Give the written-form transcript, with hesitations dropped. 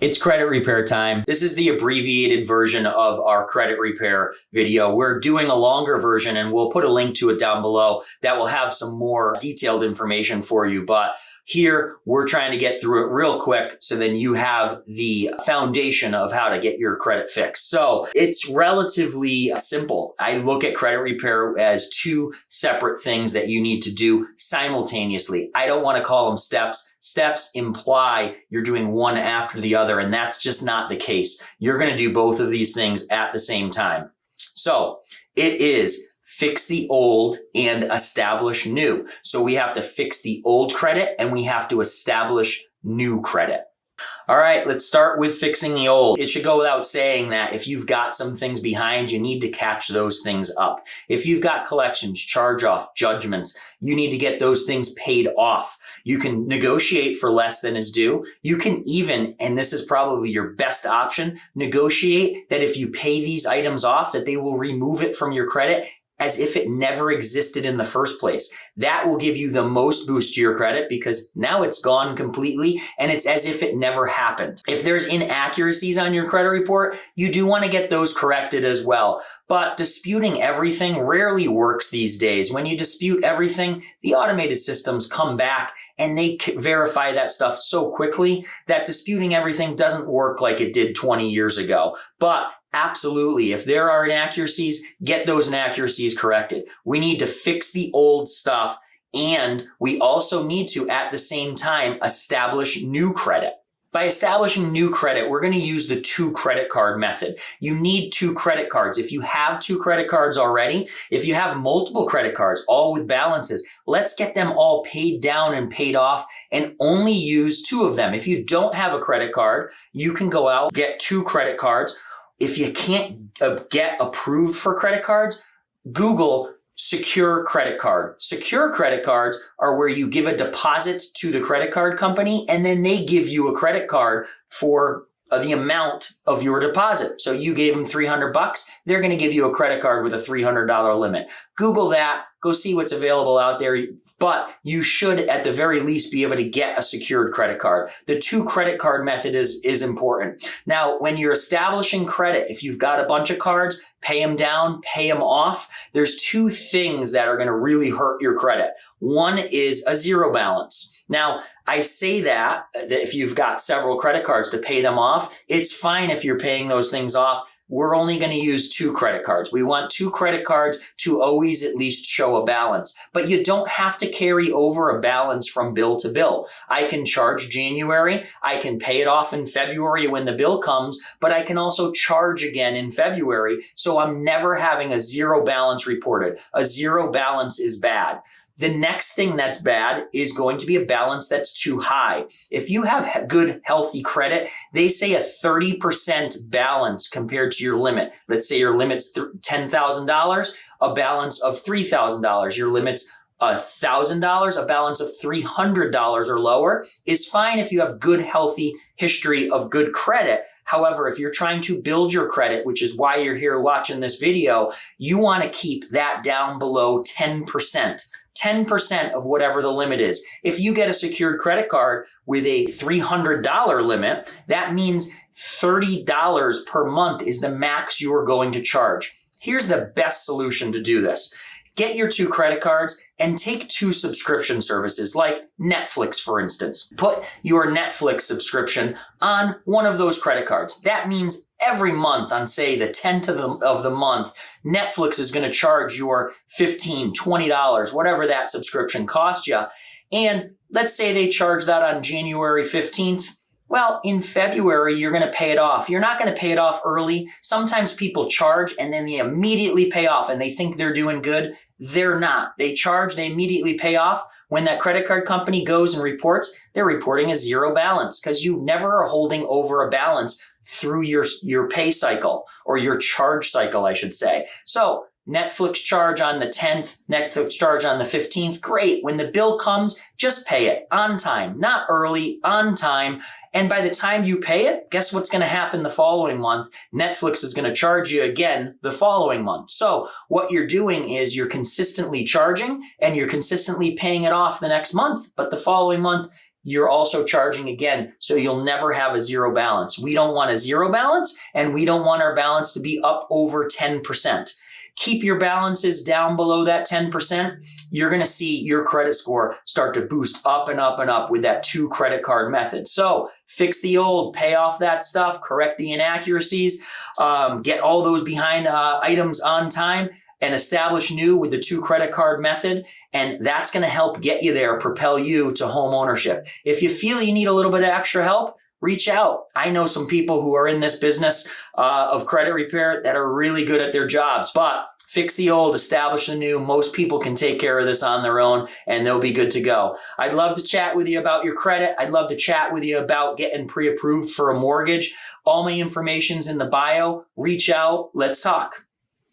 It's credit repair time. This is the abbreviated version of our credit repair video. We're doing a longer version and we'll put a link to it down below that will have some more detailed information for you. But here, we're trying to get through it real quick so then you have the foundation of how to get your credit fixed. So it's relatively simple. I look at credit repair as two separate things that you need to do simultaneously. I don't want to call them steps. Steps imply you're doing one after the other, and that's just not the case. You're going to do both of these things at the same time. So it is fix the old and establish new. So we have to fix the old credit and we have to establish new credit. All right, let's start with fixing the old. It should go without saying that if you've got some things behind, you need to catch those things up. If you've got collections, charge-off, judgments, you need to get those things paid off. You can negotiate for less than is due. You can even, and this is probably your best option, negotiate that if you pay these items off, that they will remove it from your credit as if it never existed in the first place. That will give you the most boost to your credit because now it's gone completely and it's as if it never happened. If there's inaccuracies on your credit report, you do want to get those corrected as well. But disputing everything rarely works these days. When you dispute everything, the automated systems come back and they verify that stuff so quickly that disputing everything doesn't work like it did 20 years ago. But absolutely, if there are inaccuracies, get those inaccuracies corrected. We need to fix the old stuff, and we also need to, at the same time, establish new credit. By establishing new credit, we're going to use the 2 credit card method. You need 2 credit cards. If you have 2 credit cards already, if you have multiple credit cards, all with balances, let's get them all paid down and paid off and only use 2 of them. If you don't have a credit card, you can go out, get 2 credit cards. If you can't get approved for credit cards, Google secure credit card. Secure credit cards are where you give a deposit to the credit card company and then they give you a credit card for the amount of your deposit. So you gave them $300, they're going to give you a credit card with a $300 limit. Google that, go see what's available out there, but you should at the very least be able to get a secured credit card. The 2 credit card method is important. Now, when you're establishing credit, if you've got a bunch of cards, pay them down, pay them off. There's 2 things that are going to really hurt your credit. One is a zero balance. Now, I say that if you've got several credit cards to pay them off, it's fine if you're paying those things off. We're only going to use 2 credit cards. We want 2 credit cards to always at least show a balance, but you don't have to carry over a balance from bill to bill. I can charge January. I can pay it off in February when the bill comes, but I can also charge again in February. So I'm never having a zero balance reported. A zero balance is bad. The next thing that's bad is going to be a balance that's too high. If you have good, healthy credit, they say a 30% balance compared to your limit. Let's say your limit's $10,000, a balance of $3,000. Your limit's $1,000, a balance of $300 or lower is fine if you have good, healthy history of good credit. However, if you're trying to build your credit, which is why you're here watching this video, you want to keep that down below 10%. 10% of whatever the limit is. If you get a secured credit card with a $300 limit, that means $30 per month is the max you're going to charge. Here's the best solution to do this. Get your 2 credit cards and take 2 subscription services like Netflix, for instance. Put your Netflix subscription on one of those credit cards. That means every month on, say, the 10th of the month, Netflix is going to charge your $15, $20, whatever that subscription cost you. And let's say they charge that on January 15th. Well, in February, you're going to pay it off. You're not going to pay it off early. Sometimes people charge and then they immediately pay off and they think they're doing good. They're not. They charge, they immediately pay off. When that credit card company goes and reports, they're reporting a zero balance because you never are holding over a balance through your pay cycle or your charge cycle, I should say. So Netflix charge on the 10th, Netflix charge on the 15th. Great. When the bill comes, just pay it on time, not early, on time. And by the time you pay it, guess what's going to happen the following month? Netflix is going to charge you again the following month. So what you're doing is you're consistently charging and you're consistently paying it off the next month. But the following month, you're also charging again, so you'll never have a zero balance. We don't want a zero balance, and we don't want our balance to be up over 10%. Keep your balances down below that 10%. You're going to see your credit score start to boost up and up and up with that 2 credit card method. So fix the old, pay off that stuff, correct the inaccuracies, get all those behind items on time, and establish new with the 2 credit card method. And that's going to help get you there, propel you to home ownership. If you feel you need a little bit of extra help, reach out. I know some people who are in this business of credit repair that are really good at their jobs, but fix the old, establish the new. Most people can take care of this on their own, and they'll be good to go. I'd love to chat with you about your credit. I'd love to chat with you about getting pre-approved for a mortgage. All my information's in the bio. Reach out. Let's talk.